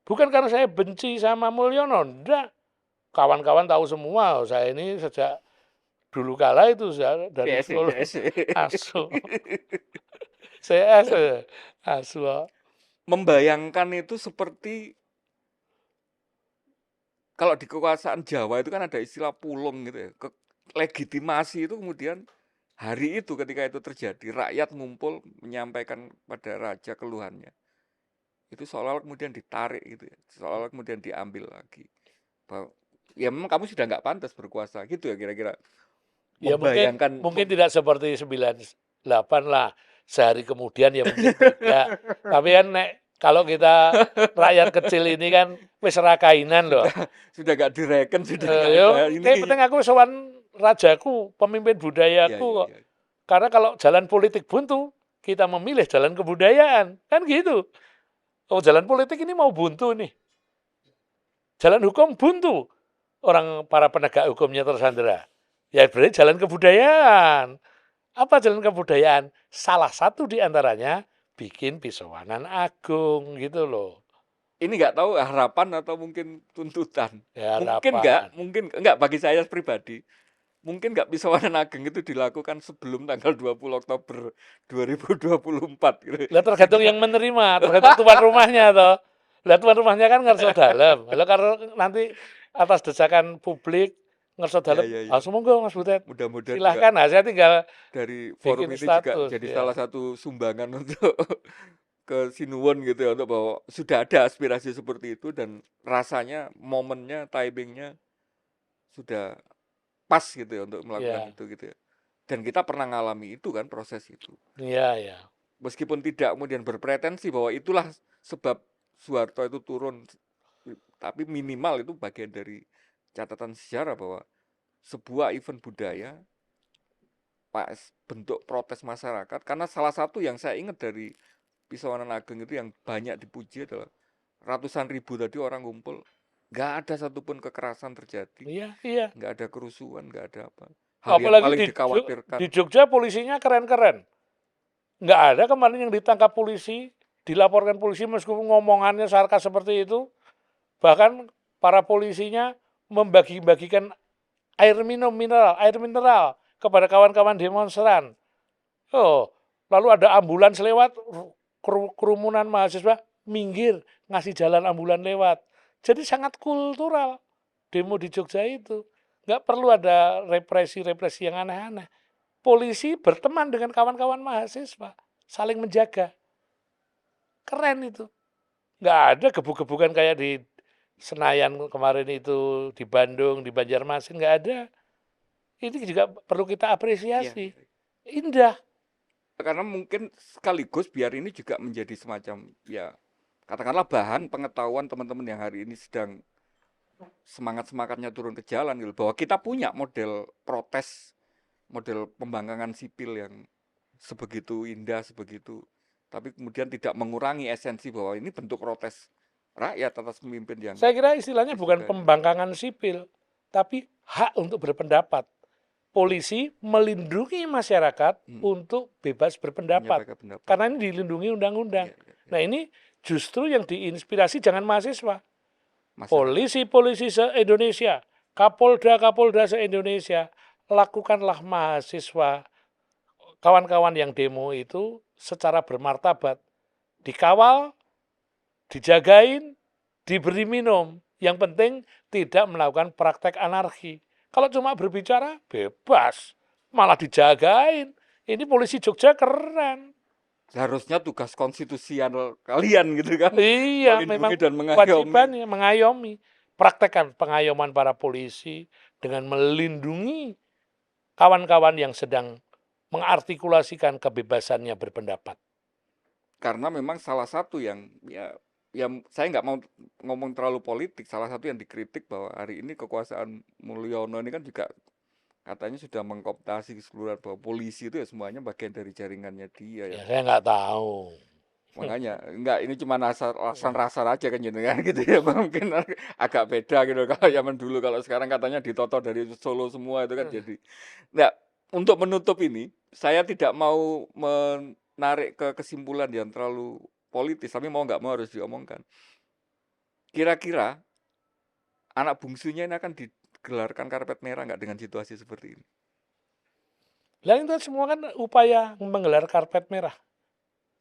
Bukan karena saya benci sama Mulyono, enggak. Kawan-kawan tahu semua, saya ini sejak dulu kala itu dari PSI, Solo, PSI. asu. Saya asu. Membayangkan itu seperti kalau di kekuasaan Jawa itu kan ada istilah pulung gitu ya. Legitimasi itu kemudian hari itu ketika itu terjadi, rakyat ngumpul menyampaikan pada raja keluhannya. Itu seolah-olah kemudian ditarik gitu ya. Seolah-olah kemudian diambil lagi. Bahwa, ya memang kamu sudah nggak pantas berkuasa gitu ya kira-kira. Ya Membayangkan mungkin tidak seperti 98 lah. Sehari kemudian ya mungkin tidak. Tapi kan kalau kita rakyat kecil ini kan wis ora kainan loh. sudah nggak direken, sudah nggak Yo, ada ini. penting aku sowan rajaku, pemimpin budayaku Iya, kok. iya. Karena kalau jalan politik buntu, kita memilih jalan kebudayaan. Kan gitu. Oh, jalan politik ini mau buntu nih. Jalan hukum buntu. Orang para penegak hukumnya tersandera. Ya berarti jalan kebudayaan. Apa jalan kebudayaan? Salah satu di antaranya bikin pisauanan agung gitu loh. Ini nggak tahu harapan atau mungkin tuntutan. Ya, Mungkin nggak bagi saya pribadi. Mungkin nggak pisauanan ageng itu dilakukan sebelum tanggal 20 Oktober 2024 gitu. Lah tergantung yang menerima, tergantung tuan rumahnya toh. Lah tuan rumahnya kan ngerso dalam. Lah karena nanti atas desakan publik ngerso dalam, Ya. monggo Mas Butet. Mudah-mudahan Silahkan, nah saya tinggal dari forum bikin ini juga status, jadi ya. salah satu sumbangan untuk ke Sinuwun gitu ya, untuk bahwa sudah ada aspirasi seperti itu dan rasanya momennya, timingnya sudah pas gitu ya untuk melakukan itu gitu ya. Dan kita pernah ngalami itu kan, proses itu. Iya. Meskipun tidak kemudian berpretensi bahwa itulah sebab Soeharto itu turun, tapi minimal itu bagian dari catatan sejarah bahwa sebuah event budaya bentuk protes masyarakat. Karena salah satu yang saya ingat dari Pisauanan Ageng itu yang banyak dipuji adalah ratusan ribu tadi orang ngumpul, nggak ada satupun kekerasan terjadi, Iya. nggak ada kerusuhan, nggak ada apa. Hal yang Apalagi paling dikhawatirkan. di Jogja polisinya keren-keren. Nggak ada kemarin yang ditangkap polisi, dilaporkan polisi meskipun ngomongannya sarkas seperti itu. Bahkan para polisinya membagi-bagikan air mineral kepada kawan-kawan demonstran. Oh, lalu ada ambulans lewat, kerumunan mahasiswa minggir, ngasih jalan ambulan lewat. Jadi sangat kultural demo di Jogja itu. Nggak perlu ada represi-represi yang aneh-aneh. Polisi berteman dengan kawan-kawan mahasiswa, saling menjaga. Keren itu. Nggak ada gebuk-gebukan kayak di Senayan kemarin itu, di Bandung, di Banjarmasin, nggak ada. Ini juga perlu kita apresiasi. Ya. Indah. Karena mungkin sekaligus biar ini juga menjadi semacam, ya katakanlah bahan pengetahuan teman-teman yang hari ini sedang semangat-semangatnya turun ke jalan gitu, bahwa kita punya model protes, model pembangkangan sipil yang sebegitu indah, tapi kemudian tidak mengurangi esensi bahwa ini bentuk protes rakyat atas pemimpin yang... Saya kira istilahnya bukan pembangkangan sipil, tapi hak untuk berpendapat. Polisi melindungi masyarakat untuk bebas berpendapat. Karena ini dilindungi undang-undang. Nah ini justru yang diinspirasi jangan mahasiswa. Polisi-polisi se-Indonesia Kapolda se-Indonesia, lakukanlah mahasiswa, kawan-kawan yang demo itu secara bermartabat, dikawal, dijagain, diberi minum. Yang penting tidak melakukan praktek anarki. Kalau cuma berbicara, bebas. Malah dijagain. Ini polisi Jogja keren. Seharusnya tugas konstitusional kalian gitu kan, Iya, melindungi memang dan mengayomi. kewajibannya mengayomi. Praktekkan pengayoman para polisi dengan melindungi kawan-kawan yang sedang mengartikulasikan kebebasannya berpendapat. Karena memang salah satu yang saya nggak mau ngomong terlalu politik, salah satu yang dikritik bahwa hari ini kekuasaan Mulyono ini kan juga katanya sudah mengkooptasi keseluruhan bahwa polisi itu ya semuanya bagian dari jaringannya dia ya. Ya, saya nggak tahu. Makanya enggak, ini cuma alasan rasa aja kan jenengan gitu ya, mungkin agak beda gitu kalau zaman dulu, kalau sekarang katanya ditoto dari Solo semua itu kan jadi. Nah, untuk menutup ini, saya tidak mau menarik ke kesimpulan yang terlalu politis, tapi mau nggak mau harus diomongkan. Kira-kira anak bungsunya ini akan digelarkan karpet merah nggak dengan situasi seperti ini? Lain itu semua kan upaya menggelar karpet merah.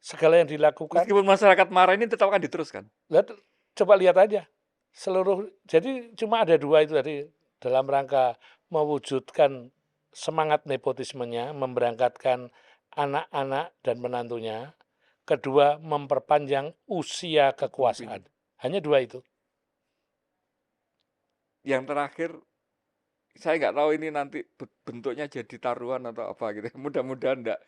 Segala yang dilakukan, Meskipun masyarakat marah ini tetap akan diteruskan. coba lihat aja. Jadi cuma ada dua itu tadi, dalam rangka mewujudkan semangat nepotismenya, memberangkatkan anak-anak dan menantunya. Kedua, memperpanjang usia kekuasaan. Hanya dua itu. Yang terakhir, saya nggak tahu ini nanti bentuknya jadi taruhan atau apa gitu. Mudah-mudahan enggak.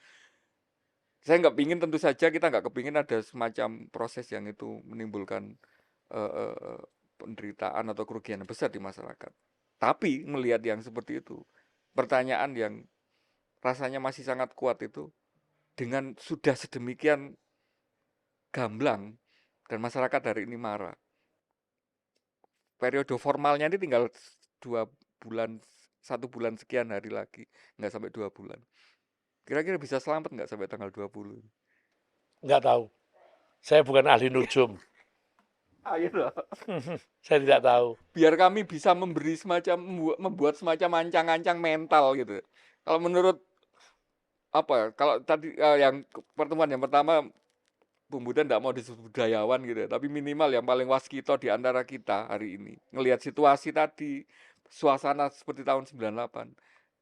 Saya nggak pingin, tentu saja kita nggak kepingin ada semacam proses yang itu menimbulkan penderitaan atau kerugian yang besar di masyarakat. Tapi melihat yang seperti itu, pertanyaan yang rasanya masih sangat kuat itu, dengan sudah sedemikian gamblang dan masyarakat hari ini marah, periode formalnya ini tinggal 2 bulan, 1 bulan sekian hari lagi, nggak sampai 2 bulan. Kira-kira bisa selamat nggak sampai tanggal 20? Nggak tahu. Saya bukan ahli nujum. Ayo loh. Saya tidak tahu. Biar kami bisa memberi semacam, membuat semacam ancang-ancang mental gitu. Kalau menurut kalau tadi yang pertemuan yang pertama, Bung Budan nggak mau disebut budayawan gitu ya, tapi minimal yang paling waskito di antara kita hari ini, ngelihat situasi tadi, suasana seperti tahun 98,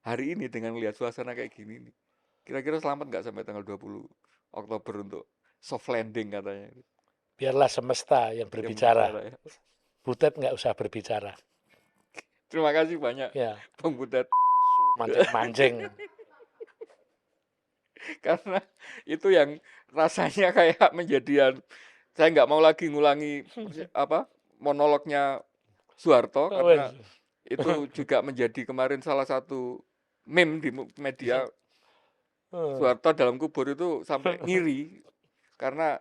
hari ini dengan melihat suasana kayak gini nih, kira-kira selamat nggak sampai tanggal 20 Oktober untuk soft landing katanya. Biarlah semesta yang berbicara. Ya. Butet nggak usah berbicara. Terima kasih banyak, Ya, Bung Butet. mancing-mancing. Karena itu yang rasanya kayak menjadian, saya nggak mau lagi ngulangi monolognya Soeharto, karena itu juga menjadi kemarin salah satu meme di media. Soeharto dalam kubur itu sampai ngiri karena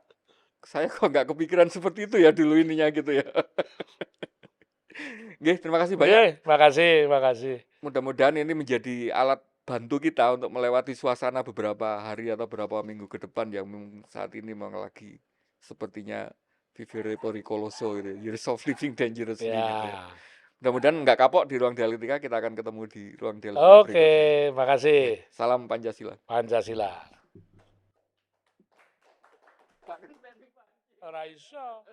saya kok nggak kepikiran seperti itu ya dulu ininya gitu ya. Nggih, terima kasih banyak. Terima kasih. Mudah-mudahan ini menjadi alat bantu kita untuk melewati suasana beberapa hari atau beberapa minggu ke depan yang saat ini memang lagi sepertinya vivere pericoloso gitu, years of living dangerously gitu ya. Mudah-mudahan nggak kapok di ruang dialektika, kita akan ketemu di ruang dialektika berikutnya. Oke, makasih. Salam Pancasila. Pancasila. Ora iso.